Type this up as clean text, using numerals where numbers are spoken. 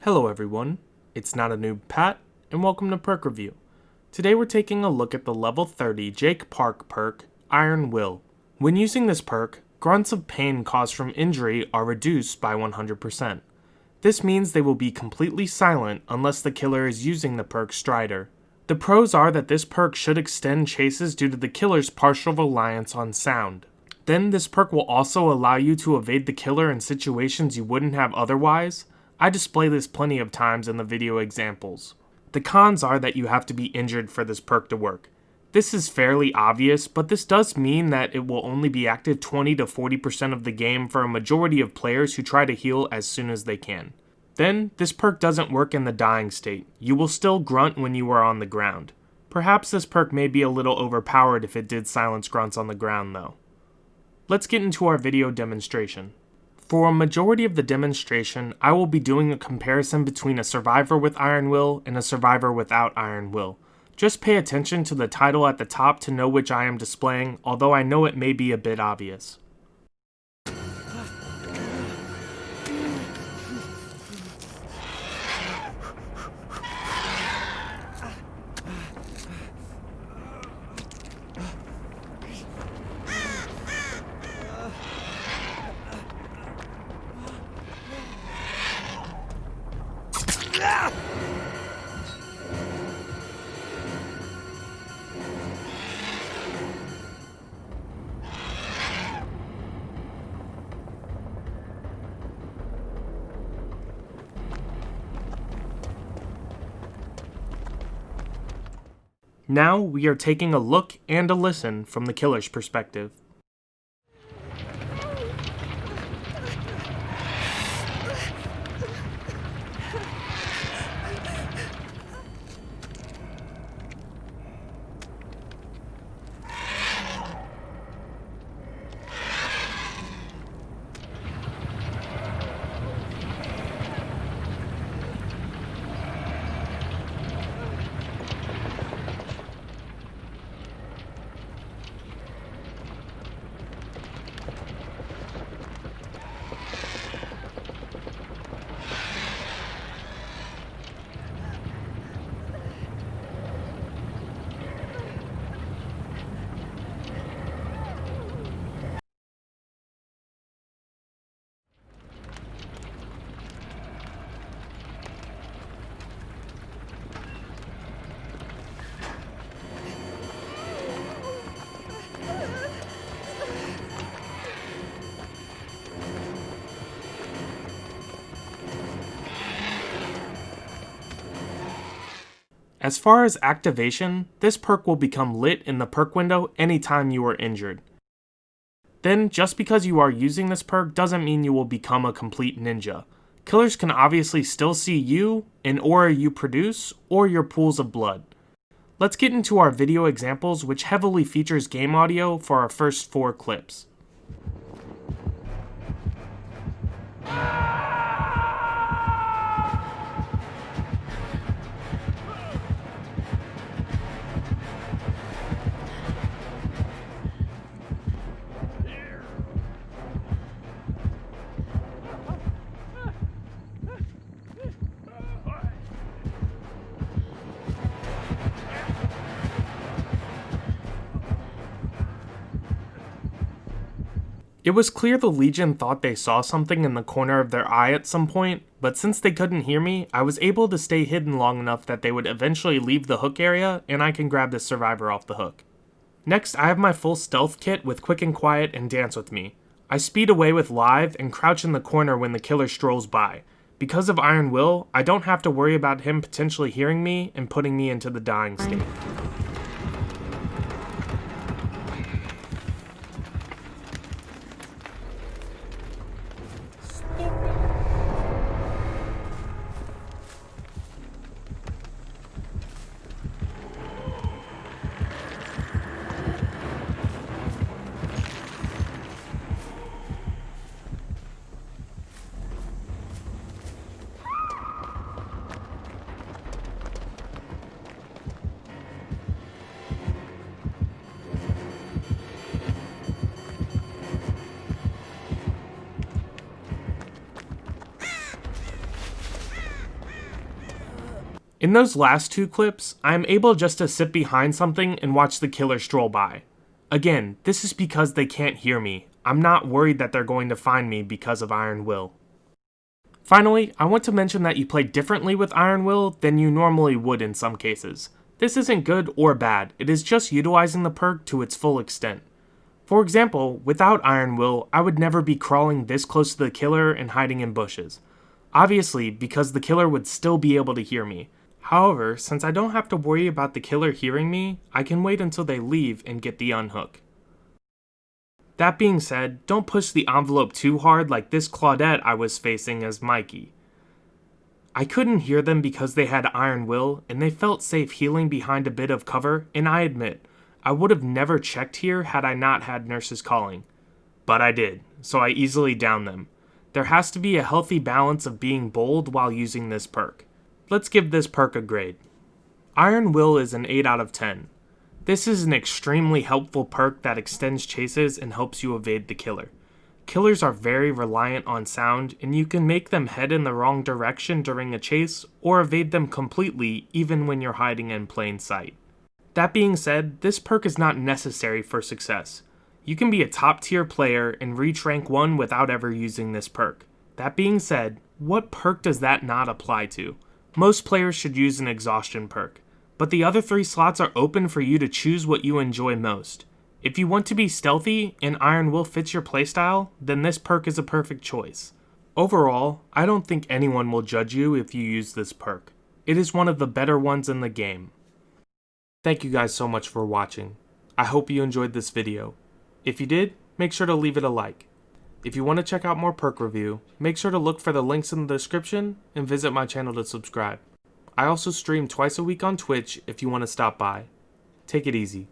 Hello everyone, it's NotaNoobPat, and welcome to Perk Review. Today we're taking a look at the level 30 Jake Park perk, Iron Will. When using this perk, grunts of pain caused from injury are reduced by 100%. This means they will be completely silent unless the killer is using the perk Stridor. The pros are that this perk should extend chases due to the killer's partial reliance on sound. Then this perk will also allow you to evade the killer in situations you wouldn't have otherwise. I display this plenty of times in the video examples. The cons are that you have to be injured for this perk to work. This is fairly obvious, but this does mean that it will only be active 20 to 40% of the game for a majority of players who try to heal as soon as they can. Then, this perk doesn't work in the dying state. You will still grunt when you are on the ground. Perhaps this perk may be a little overpowered if it did silence grunts on the ground though. Let's get into our video demonstration. For a majority of the demonstration, I will be doing a comparison between a survivor with Iron Will and a survivor without Iron Will. Just pay attention to the title at the top to know which I am displaying, although I know it may be a bit obvious. Now we are taking a look and a listen from the killer's perspective. As far as activation, this perk will become lit in the perk window anytime you are injured. Then, just because you are using this perk doesn't mean you will become a complete ninja. Killers can obviously still see you, an aura you produce, or your pools of blood. Let's get into our video examples, which heavily features game audio for our first 4 clips. It was clear the Legion thought they saw something in the corner of their eye at some point, but since they couldn't hear me, I was able to stay hidden long enough that they would eventually leave the hook area and I can grab this survivor off the hook. Next, I have my full stealth kit with Quick and Quiet and Dance With Me. I speed away with Live and crouch in the corner when the killer strolls by. Because of Iron Will, I don't have to worry about him potentially hearing me and putting me into the dying state. In those last two clips, I am able just to sit behind something and watch the killer stroll by. Again, this is because they can't hear me. I'm not worried that they're going to find me because of Iron Will. Finally, I want to mention that you play differently with Iron Will than you normally would in some cases. This isn't good or bad, it is just utilizing the perk to its full extent. For example, without Iron Will, I would never be crawling this close to the killer and hiding in bushes. Obviously, because the killer would still be able to hear me. However, since I don't have to worry about the killer hearing me, I can wait until they leave and get the unhook. That being said, don't push the envelope too hard like this Claudette I was facing as Mikey. I couldn't hear them because they had Iron Will, and they felt safe healing behind a bit of cover, and I admit, I would have never checked here had I not had nurses calling. But I did, so I easily downed them. There has to be a healthy balance of being bold while using this perk. Let's give this perk a grade. Iron Will is an 8 out of 10. This is an extremely helpful perk that extends chases and helps you evade the killer. Killers are very reliant on sound, and you can make them head in the wrong direction during a chase, or evade them completely even when you're hiding in plain sight. That being said, this perk is not necessary for success. You can be a top tier player and reach rank 1 without ever using this perk. That being said, what perk does that not apply to? Most players should use an exhaustion perk. But the other 3 slots are open for you to choose what you enjoy most. If you want to be stealthy and Iron Will fits your playstyle, then this perk is a perfect choice. Overall, I don't think anyone will judge you if you use this perk. It is one of the better ones in the game. Thank you guys so much for watching. I hope you enjoyed this video. If you did, make sure to leave it a like. If you want to check out more perk review, make sure to look for the links in the description and visit my channel to subscribe. I also stream twice a week on Twitch if you want to stop by. Take it easy.